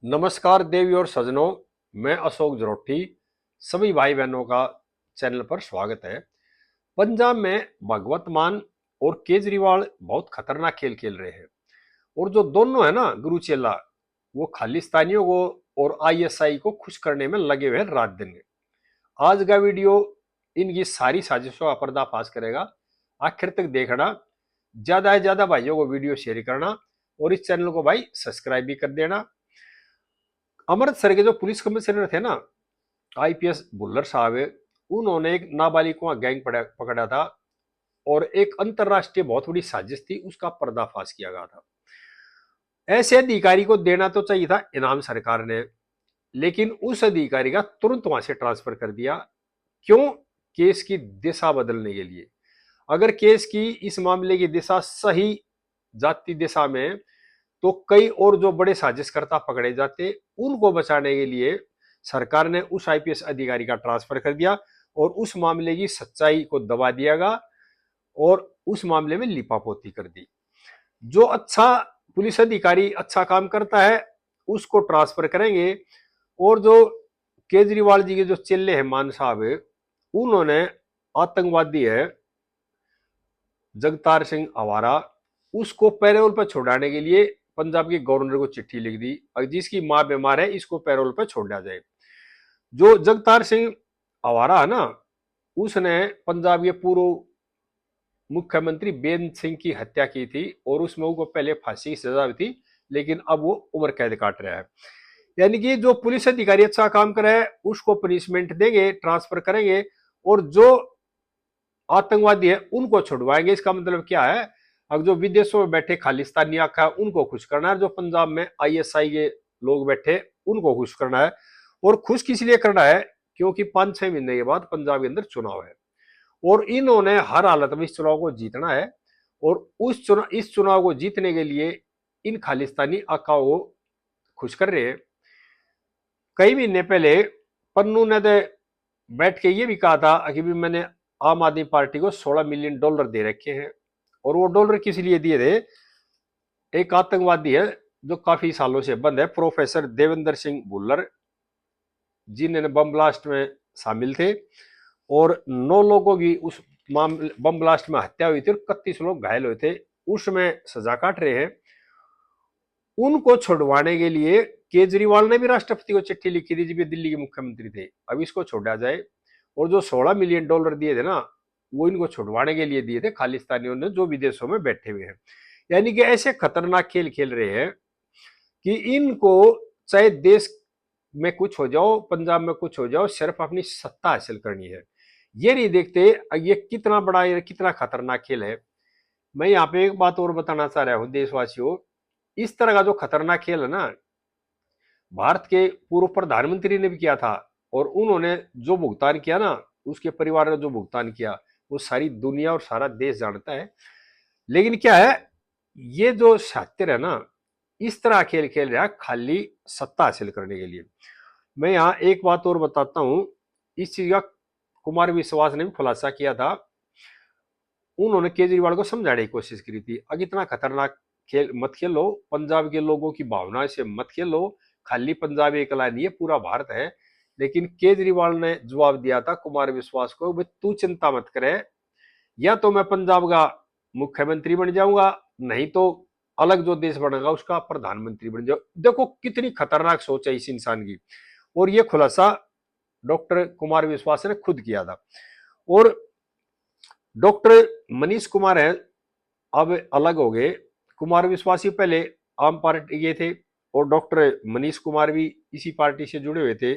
नमस्कार देवी और सजनों, मैं अशोक जरोठी सभी भाई बहनों का चैनल पर स्वागत है। पंजाब में भगवत मान और केजरीवाल बहुत खतरनाक खेल खेल रहे हैं। और जो दोनों है ना गुरु चेला, वो खालिस्तानियों को और आईएसआई को खुश करने में लगे हुए हैं रात दिन। आज का वीडियो इनकी सारी साजिशों का पर्दाफाश करेगा। आखिर तक देखना। ज्यादा से ज्यादा भाइयों को वीडियो शेयर करना और इस चैनल को भाई सब्सक्राइब भी कर देना। अमृतसर के जो पुलिस कमिश्नर थे ना, आईपीएस भुल्लर साहब, उन्होंने एक नाबालिग को गैंग पकड़ा था और एक अंतरराष्ट्रीय बहुत बड़ी साजिश थी, उसका पर्दाफाश किया गया था। ऐसे अधिकारी को देना तो चाहिए था इनाम सरकार ने, लेकिन उस अधिकारी का तुरंत वहां से ट्रांसफर कर दिया। क्यों? केस की दिशा बदलने के लिए। अगर केस की इस मामले की दिशा सही जाती दिशा में तो कई और जो बड़े साजिशकर्ता पकड़े जाते, उनको बचाने के लिए सरकार ने उस आईपीएस अधिकारी का ट्रांसफर कर दिया और उस मामले की सच्चाई को दबा दिया गया और उस मामले में लिपापोती कर दी। जो अच्छा पुलिस अधिकारी अच्छा काम करता है उसको ट्रांसफर करेंगे। और जो केजरीवाल जी के जो चेले हैं मान साहब, उन्होंने आतंकवादी है जगतार सिंह आवारा, उसको पैरोल पर छुड़ाने के लिए पंजाब के गवर्नर को चिट्ठी लिख दी, जिसकी मां बीमार है, इसको पैरोल पर छोड़ा जाए। जो जगतार सिंह आवारा है ना, उसने पंजाब के पूर्व मुख्यमंत्री बेन सिंह की हत्या की थी और उसमें उसको पहले फांसी की सजा हुई थी, लेकिन अब वो उम्र कैद काट रहा है। यानी कि जो पुलिस अधिकारी अच्छा काम करे उसको पनिशमेंट देंगे, ट्रांसफर करेंगे, और जो आतंकवादी है उनको छुड़वाएंगे। इसका मतलब क्या है? अब जो विदेशों में बैठे खालिस्तानी आका है उनको खुश करना है, जो पंजाब में आईएसआई के लोग बैठे उनको खुश करना है। और खुश किस लिए करना है? क्योंकि 5-6 महीने के बाद पंजाब के अंदर चुनाव है और इन्होंने हर हालत में इस चुनाव को जीतना है। और इस चुनाव को जीतने के लिए इन खालिस्तानी आकाओं को खुश कर रहे हैं। कई महीने पहले पन्नू ने तो बैठ के ये भी कहा था कि भी मैंने आम आदमी पार्टी को $16 मिलियन दे रखे हैं। और वो डॉलर किस लिए दिए थे? एक आतंकवादी है जो काफी सालों से बंद है, प्रोफेसर देवेंद्र सिंह भुल्लर, जिन्होंने बम ब्लास्ट में शामिल थे और 9 लोगों की उस बम ब्लास्ट में हत्या हुई थी और 31 लोग घायल हुए थे, उसमें सजा काट रहे हैं। उनको छुड़वाने के लिए केजरीवाल ने भी राष्ट्रपति को चिट्ठी लिखी थी, जब दिल्ली के मुख्यमंत्री थे। अब इसको छोड़ा जाए। और जो $16 मिलियन दिए थे ना, वो इनको छुड़वाने के लिए दिए थे खालिस्तानियों ने जो विदेशों में बैठे हुए हैं। यानी कि ऐसे खतरनाक खेल खेल रहे हैं कि इनको चाहे देश में कुछ हो जाओ, पंजाब में कुछ हो जाओ, सिर्फ अपनी सत्ता हासिल करनी है। ये नहीं देखते ये कितना बड़ा, ये कितना खतरनाक खेल है। मैं यहाँ पे एक बात और बताना चाह रहा हूँ देशवासियों, इस तरह का जो खतरनाक खेल है ना, भारत के पूर्व प्रधानमंत्री ने भी किया था। और उन्होंने जो भुगतान किया ना, उसके परिवार ने जो भुगतान किया, वो सारी दुनिया और सारा देश जानता है। लेकिन क्या है, ये जो छात्र है ना, इस तरह खेल खेल रहा है खाली सत्ता हासिल करने के लिए। मैं यहाँ एक बात और बताता हूं, इस चीज का कुमार विश्वास ने भी खुलासा किया था। उन्होंने केजरीवाल को समझाने की कोशिश की थी, अब इतना खतरनाक खेल मत खेलो, पंजाब के लोगों की भावना से मत खेलो, खाली पंजाब अकेला नहीं है, पूरा भारत है। लेकिन केजरीवाल ने जवाब दिया था कुमार विश्वास को, भाई तू चिंता मत करे, या तो मैं पंजाब का मुख्यमंत्री बन जाऊंगा, नहीं तो अलग जो देश बनेगा उसका प्रधानमंत्री बन जाओ। देखो कितनी खतरनाक सोच है इस इंसान की। और ये खुलासा डॉक्टर कुमार विश्वास ने खुद किया था। और डॉक्टर मनीष कुमार है, अब अलग हो गए। कुमार विश्वास ही पहले आम पार्टी के थे और डॉक्टर मनीष कुमार भी इसी पार्टी से जुड़े हुए थे।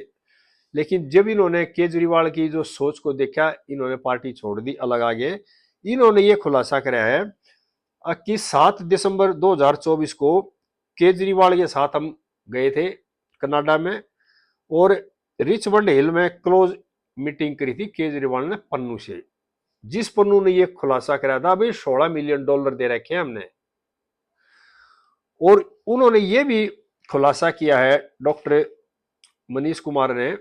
लेकिन जब इन्होंने केजरीवाल की जो सोच को देखा, इन्होंने पार्टी छोड़ दी, अलग आ गए। इन्होंने ये खुलासा कराया है कि 7 दिसंबर 2024 को केजरीवाल के साथ हम गए थे कनाडा में और रिचमंड हिल में क्लोज मीटिंग करी थी केजरीवाल ने पन्नू से, जिस पन्नू ने ये खुलासा कराया था भाई $16 मिलियन दे रखे हैं हमने। और उन्होंने ये भी खुलासा किया है डॉक्टर मनीष कुमार ने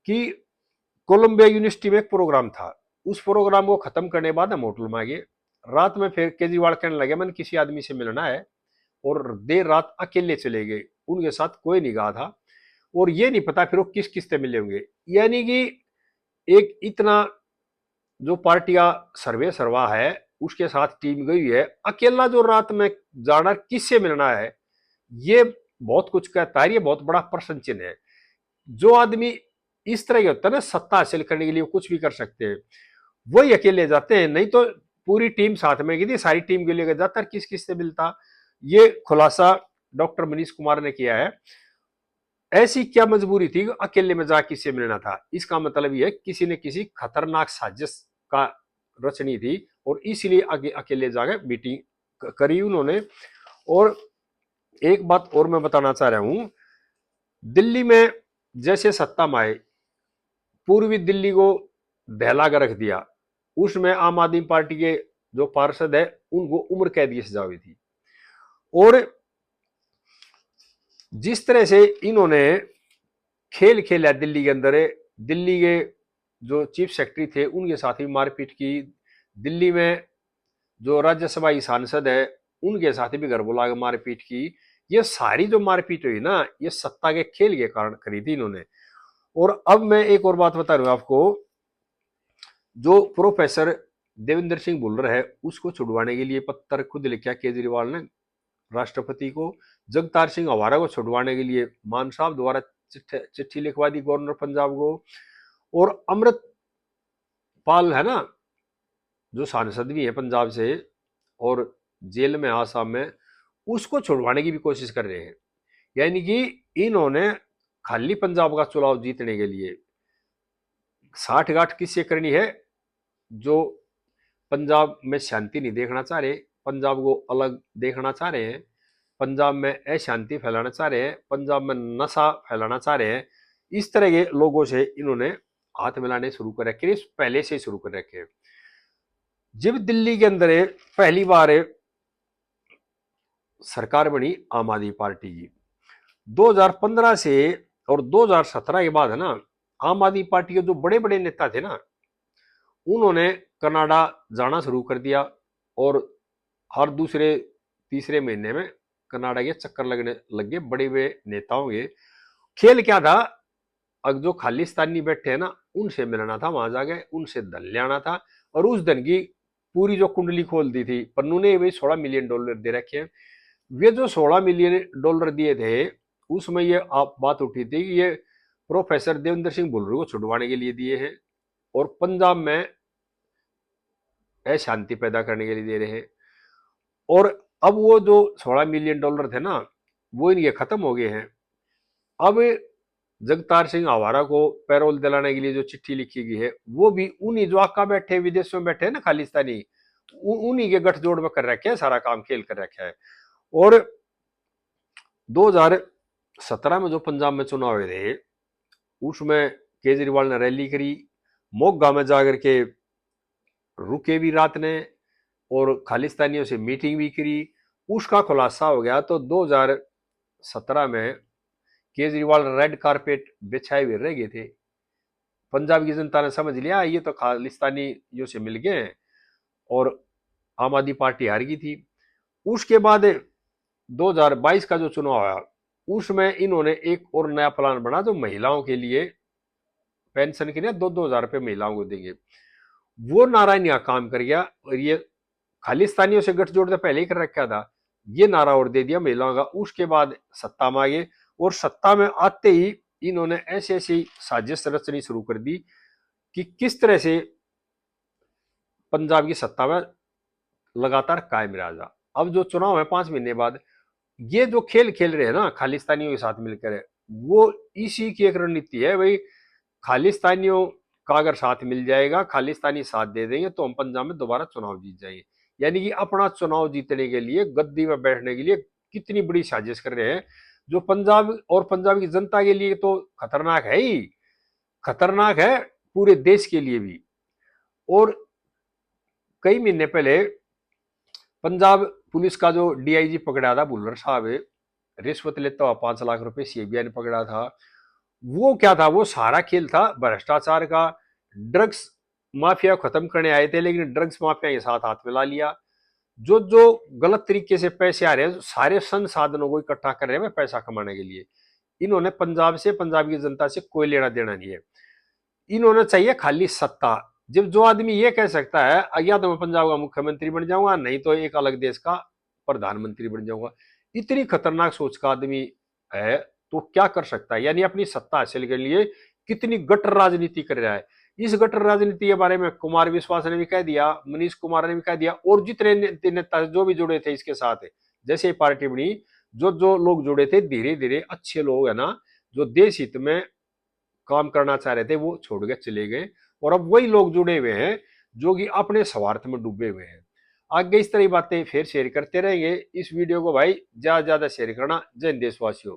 कि कोलंबिया यूनिवर्सिटी में एक प्रोग्राम था, उस प्रोग्राम को खत्म करने के बाद हम होटल में आ गए। रात में फिर केजरीवाल कहने लगे मैंने किसी आदमी से मिलना है, और देर रात अकेले चले गए। उनके साथ कोई नहीं गया था, और ये नहीं पता फिर वो किस किस से मिले होंगे। यानी कि एक इतना जो पार्टी का सर्वे सरवा है उसके साथ टीम गई है, अकेला जो रात में जाना किससे मिलना है, ये बहुत कुछ कहता है, ये बहुत बड़ा प्रश्न चिन्ह है। जो आदमी इस तरह के होता है ना, सत्ता हासिल करने के लिए कुछ भी कर सकते हैं, वही अकेले जाते हैं, नहीं तो पूरी टीम साथ में गई थी, सारी टीम के लिए जाता किस किस से मिलता। ये खुलासा डॉक्टर मनीष कुमार ने किया है। ऐसी क्या मजबूरी थी अकेले में जा किससे मिलना था, इसका मतलब यह किसी ने किसी खतरनाक साजिश का रचनी थी और इसलिए आगे अकेले जाकर मीटिंग करी उन्होंने। और एक बात और मैं बताना चाह रहा हूं, दिल्ली में जैसे सत्ता में आए, पूर्वी दिल्ली को दहला कर रख दिया, उसमें आम आदमी पार्टी के जो पार्षद है उनको उम्र कैद की सजा हुई थी। और जिस तरह से इन्होंने खेल खेला दिल्ली के अंदर, दिल्ली के जो चीफ सेक्रेटरी थे उनके साथ भी मारपीट की, दिल्ली में जो राज्यसभा की सांसद है उनके साथ भी घर बुला के मारपीट की। ये सारी जो मारपीट हुई ना, ये सत्ता के खेल के कारण करी थी इन्होंने। और अब मैं एक और बात बता रहा हूं आपको, जो प्रोफेसर देवेंद्र सिंह भुल्लर है उसको छुड़वाने के लिए पत्र खुद लिखा केजरीवाल ने राष्ट्रपति को, जगतार सिंह हवारा को छुड़वाने के लिए मान साहब द्वारा चिट्ठी लिखवा दी गवर्नर पंजाब को, और अमृत पाल है ना जो सांसद भी है पंजाब से और जेल में आसाम में, उसको छुड़वाने की भी कोशिश कर रहे हैं। यानी कि इन्होंने खाली पंजाब का चुनाव जीतने के लिए साठ गांठ किससे करनी है, जो पंजाब में शांति नहीं देखना चाह रहे, पंजाब को अलग देखना चाह रहे हैं, पंजाब में अशांति फैलाना चाह रहे हैं, पंजाब में नशा फैलाना चाह रहे हैं, इस तरह के लोगों से इन्होंने हाथ मिलाने शुरू कर रखे, पहले से शुरू कर रखे। जब दिल्ली के अंदर पहली बार सरकार बनी आम आदमी पार्टी की 2015 से, और 2017 के बाद है ना, आम आदमी पार्टी के जो बड़े बड़े नेता थे ना, उन्होंने कनाडा जाना शुरू कर दिया, और हर दूसरे तीसरे महीने में कनाडा के चक्कर लगने लगे बड़े बड़े नेताओं के। खेल क्या था, अब जो खालिस्तानी बैठे हैं ना उनसे मिलना था, वहां जाके उनसे धन लेना था, और उस धन की पूरी जो कुंडली खोल दी थी पन्नू ने, वही $16 मिलियन दे रखे हैं। वे जो $16 मिलियन दिए थे उसमें ये आप बात उठी थी कि ये प्रोफेसर देवेंद्र सिंह भुल्लर को छुड़वाने के लिए दिए हैं और पंजाब में अशांति पैदा करने के लिए दे रहे हैं। और अब वो जो $16 मिलियन थे ना, वो इनके खत्म हो गए हैं। अब जगतार सिंह हवारा को पैरोल दिलाने के लिए जो चिट्ठी लिखी गई है, वो भी उन्हीं जो आका बैठे विदेशों में बैठे हैं ना खालिस्तानी, उन्हीं के गठजोड़ में कर रखे हैं, सारा काम खेल कर रखा है। और 2017 में जो पंजाब में चुनाव हुए थे उसमें केजरीवाल ने रैली करी, मोगा में जाकर के रुके भी रात ने, और खालिस्तानियों से मीटिंग भी करी। उसका खुलासा हो गया तो 2017 में केजरीवाल रेड कारपेट बिछाए हुए रह गए थे। पंजाब की जनता ने समझ लिया ये तो खालिस्तानियों से मिल गए और आम आदमी पार्टी हार गई थी। उसके बाद 2022 का जो चुनाव आया उसमें इन्होंने एक और नया प्लान बना, जो महिलाओं के लिए पेंशन के लिए 2-2 हजार रुपये महिलाओं को देंगे। वो नारा यहाँ काम कर गया, और ये खालिस्तानियों से गठजोड़ तो पहले ही कर रखा था, ये नारा और दे दिया महिलाओं का। उसके बाद सत्ता में आ गए, और सत्ता में आते ही इन्होंने ऐसी ऐसी साजिश रचनी शुरू कर दी कि किस तरह से पंजाब की सत्ता में लगातार कायम रहा जा। अब जो चुनाव है 5 महीने बाद, ये जो खेल खेल रहे हैं ना खालिस्तानियों के साथ मिलकर, वो इसी की एक रणनीति है भाई। खालिस्तानियों का अगर साथ मिल जाएगा, खालिस्तानी साथ दे देंगे तो हम पंजाब में दोबारा चुनाव जीत जाएंगे। यानी कि अपना चुनाव जीतने के लिए, गद्दी में बैठने के लिए कितनी बड़ी साजिश कर रहे हैं, जो पंजाब और पंजाब की जनता के लिए तो खतरनाक है ही, खतरनाक है पूरे देश के लिए भी। और कई महीने पहले पंजाब पुलिस का जो डीआईजी पकड़ा था भुल्लर साहब, रिश्वत लेता हुआ 5 लाख रुपए सीबीआई ने पकड़ा था। वो क्या था, वो सारा खेल था भ्रष्टाचार का। ड्रग्स माफिया खत्म करने आए थे, लेकिन ड्रग्स माफिया के साथ हाथ मिला लिया। जो जो गलत तरीके से पैसे आ रहे हैं, सारे संसाधनों को इकट्ठा कर रहे हैं पैसा कमाने के लिए। इन्होंने पंजाब से, पंजाब की जनता से कोई लेना देना नहीं है। इन्होंने चाहिए खाली सत्ता। जब जो आदमी ये कह सकता है या तो मैं पंजाब का मुख्यमंत्री बन जाऊंगा, नहीं तो एक अलग देश का प्रधानमंत्री बन जाऊंगा, इतनी खतरनाक सोच का आदमी है, तो क्या कर सकता है? यानी अपनी सत्ता हासिल के लिए कितनी गटर राजनीति कर रहा है। इस गटर राजनीति के बारे में कुमार विश्वास ने भी कह दिया, मनीष कुमार ने भी कह दिया, और जितने नेता जो भी जुड़े थे इसके साथ, जैसे ही पार्टी बनी, जो जो लोग जुड़े थे, धीरे धीरे अच्छे लोग है ना, जो देश हित में काम करना चाह रहे थे, वो छोड़ के चले गए। और अब वही लोग जुड़े हुए हैं जो कि अपने स्वार्थ में डूबे हुए हैं। आगे इस तरह की बातें फिर शेयर करते रहेंगे। इस वीडियो को भाई ज्यादा से ज्यादा शेयर करना। जय हिंद देशवासियों।